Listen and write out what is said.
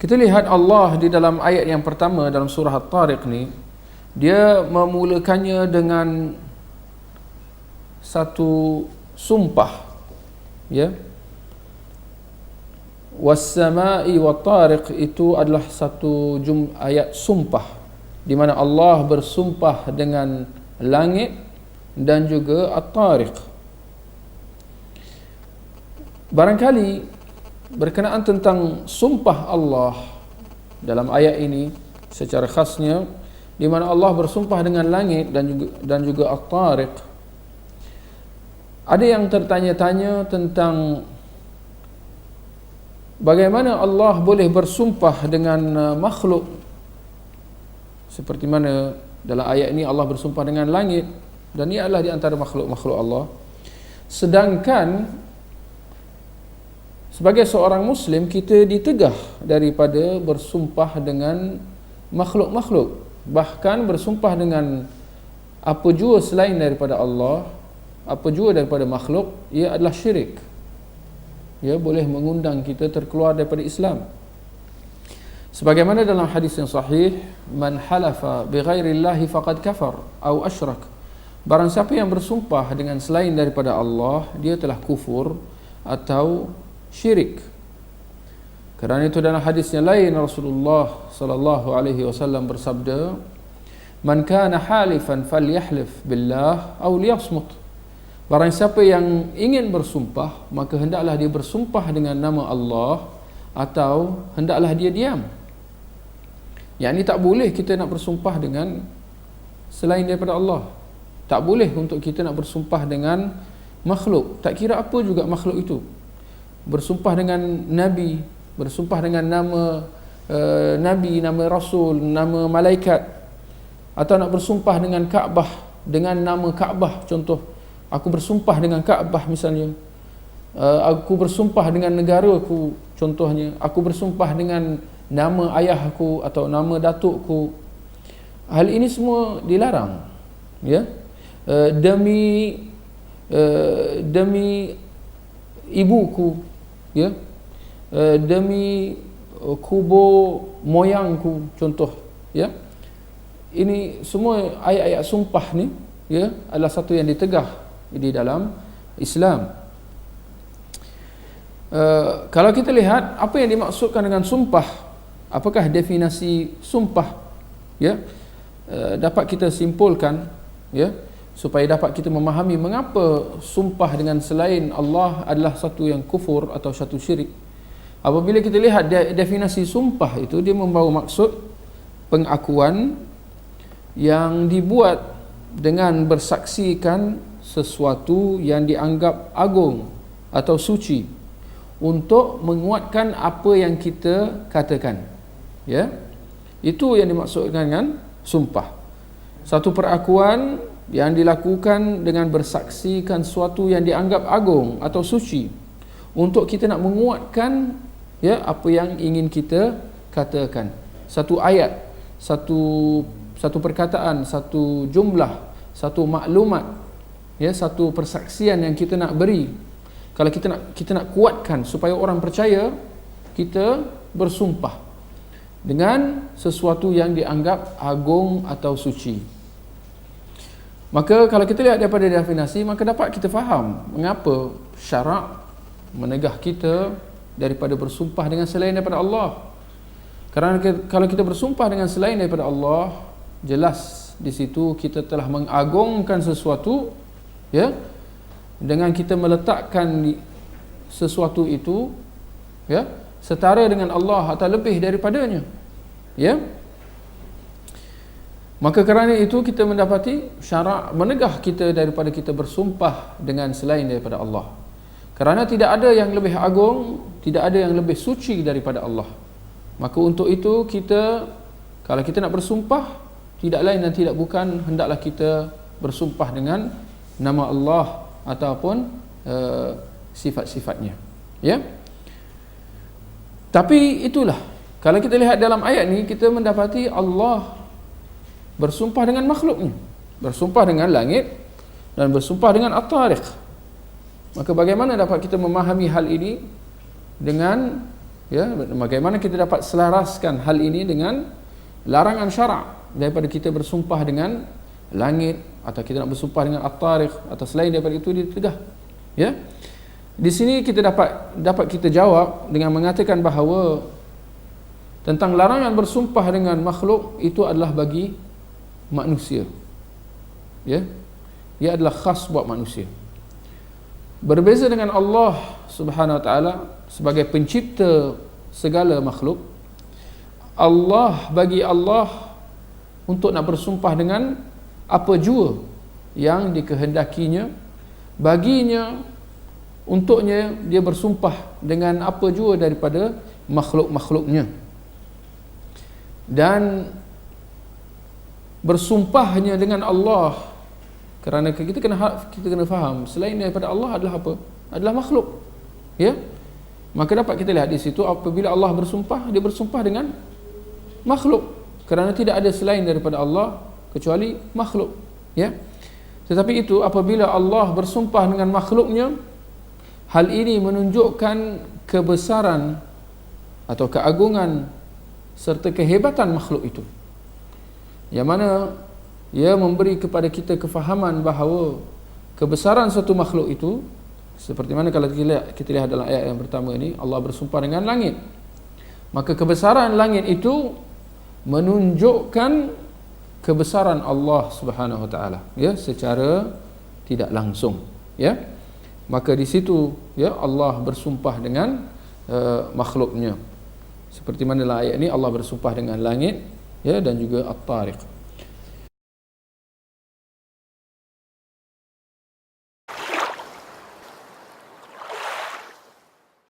Kita lihat Allah di dalam ayat yang pertama dalam surah At-Tariq ni, dia memulakannya dengan satu sumpah, ya. Was-sama'i wat-tariq itu adalah satu ayat sumpah di mana Allah bersumpah dengan langit dan juga At-Tariq. Barangkali berkenaan tentang sumpah Allah dalam ayat ini secara khasnya, di mana Allah bersumpah dengan langit dan juga At-Tariq, ada yang tertanya-tanya tentang bagaimana Allah boleh bersumpah dengan makhluk, seperti mana dalam ayat ini Allah bersumpah dengan langit, dan ia adalah di antara makhluk-makhluk Allah. Sedangkan sebagai seorang Muslim, kita ditegah daripada bersumpah dengan makhluk-makhluk, bahkan bersumpah dengan apa jua selain daripada Allah, apa jua daripada makhluk, ia adalah syirik. Ya, boleh mengundang kita terkeluar daripada Islam. Sebagaimana dalam hadis yang sahih, man halafa bighairillahi faqad kafar atau asyrak. Barang siapa yang bersumpah dengan selain daripada Allah, dia telah kufur atau syirik. Kerana itu dalam hadis yang lain Rasulullah sallallahu alaihi wasallam bersabda, man kana halifan falyahlif billah aw liyasmut. Barang siapa yang ingin bersumpah, maka hendaklah dia bersumpah dengan nama Allah atau hendaklah dia diam. Yang ini tak boleh kita nak bersumpah dengan selain daripada Allah. Tak boleh untuk kita nak bersumpah dengan makhluk, tak kira apa juga makhluk itu. Bersumpah dengan Nabi, bersumpah dengan nama Nabi, nama Rasul, nama malaikat, atau nak bersumpah dengan Kaabah, dengan nama Kaabah. Contoh, aku bersumpah dengan Kaabah misalnya, aku bersumpah dengan negaraku, contohnya, aku bersumpah dengan nama ayahku atau nama datukku. Hal ini semua dilarang, ya. Demi ibuku, ya, demi kubur moyangku, contoh, ya. Ini semua ayat-ayat sumpah ni, ya, adalah satu yang ditegah di dalam Islam. Kalau kita lihat apa yang dimaksudkan dengan sumpah, apakah definisi sumpah, ya, dapat kita simpulkan, ya, supaya dapat kita memahami mengapa sumpah dengan selain Allah adalah satu yang kufur atau satu syirik. Apabila kita lihat definisi sumpah itu, dia membawa maksud pengakuan yang dibuat dengan bersaksikan sesuatu yang dianggap agung atau suci untuk menguatkan apa yang kita katakan, ya. Itu yang dimaksudkan dengan sumpah. Satu perakuan yang dilakukan dengan bersaksikan sesuatu yang dianggap agung atau suci untuk kita nak menguatkan, ya, apa yang ingin kita katakan. Satu ayat, satu perkataan, satu jumlah, satu maklumat, ya, satu persaksian yang kita nak beri. Kalau kita nak kuatkan supaya orang percaya, kita bersumpah dengan sesuatu yang dianggap agung atau suci. Maka kalau kita lihat daripada definisi, maka dapat kita faham mengapa syarak menegah kita daripada bersumpah dengan selain daripada Allah. Kerana kalau kita bersumpah dengan selain daripada Allah, jelas di situ kita telah mengagungkan sesuatu, ya, dengan kita meletakkan sesuatu itu, ya, setara dengan Allah atau lebih daripadanya, ya. Maka kerana itu kita mendapati syarak menegah kita daripada kita bersumpah dengan selain daripada Allah. Kerana tidak ada yang lebih agung, tidak ada yang lebih suci daripada Allah. Maka untuk itu kita, kalau kita nak bersumpah, tidak lain dan tidak bukan, hendaklah kita bersumpah dengan nama Allah ataupun sifat-sifatnya, ya. Tapi itulah, kalau kita lihat dalam ayat ni, kita mendapati Allah bersumpah dengan makhluknya, bersumpah dengan langit dan bersumpah dengan At-Tariq. Maka bagaimana dapat kita memahami hal ini dengan Ya, bagaimana kita dapat selaraskan hal ini dengan larangan syarak daripada kita bersumpah dengan langit atau kita nak bersumpah dengan at-tariq atau selain daripada itu ditegah. Ya. Di sini kita dapat kita jawab dengan mengatakan bahawa tentang larangan bersumpah dengan makhluk itu adalah bagi manusia. Ya. Ia adalah khas buat manusia. Berbeza dengan Allah Subhanahu wa taala sebagai pencipta segala makhluk, bagi Allah untuk nak bersumpah dengan apa jua yang dikehendakinya, baginya untuknya dia bersumpah dengan apa jua daripada makhluk-makhluknya. Dan bersumpahnya dengan Allah, kerana kita kena faham selain daripada Allah adalah apa? Adalah makhluk. Ya. Maka dapat kita lihat di situ apabila Allah bersumpah, dia bersumpah dengan makhluk, kerana tidak ada selain daripada Allah kecuali makhluk. Ya. Tetapi itu apabila Allah bersumpah dengan makhluknya, hal ini menunjukkan kebesaran atau keagungan serta kehebatan makhluk itu, yang mana ia memberi kepada kita kefahaman bahawa kebesaran satu makhluk itu, seperti mana kalau kita lihat dalam ayat yang pertama ini, Allah bersumpah dengan langit, maka kebesaran langit itu menunjukkan kebesaran Allah Subhanahu wa taala, ya, secara tidak langsung, ya. Maka di situ, ya, Allah bersumpah dengan makhluknya. Seperti mana dalam ayat ini Allah bersumpah dengan langit, ya, dan juga at-tariq.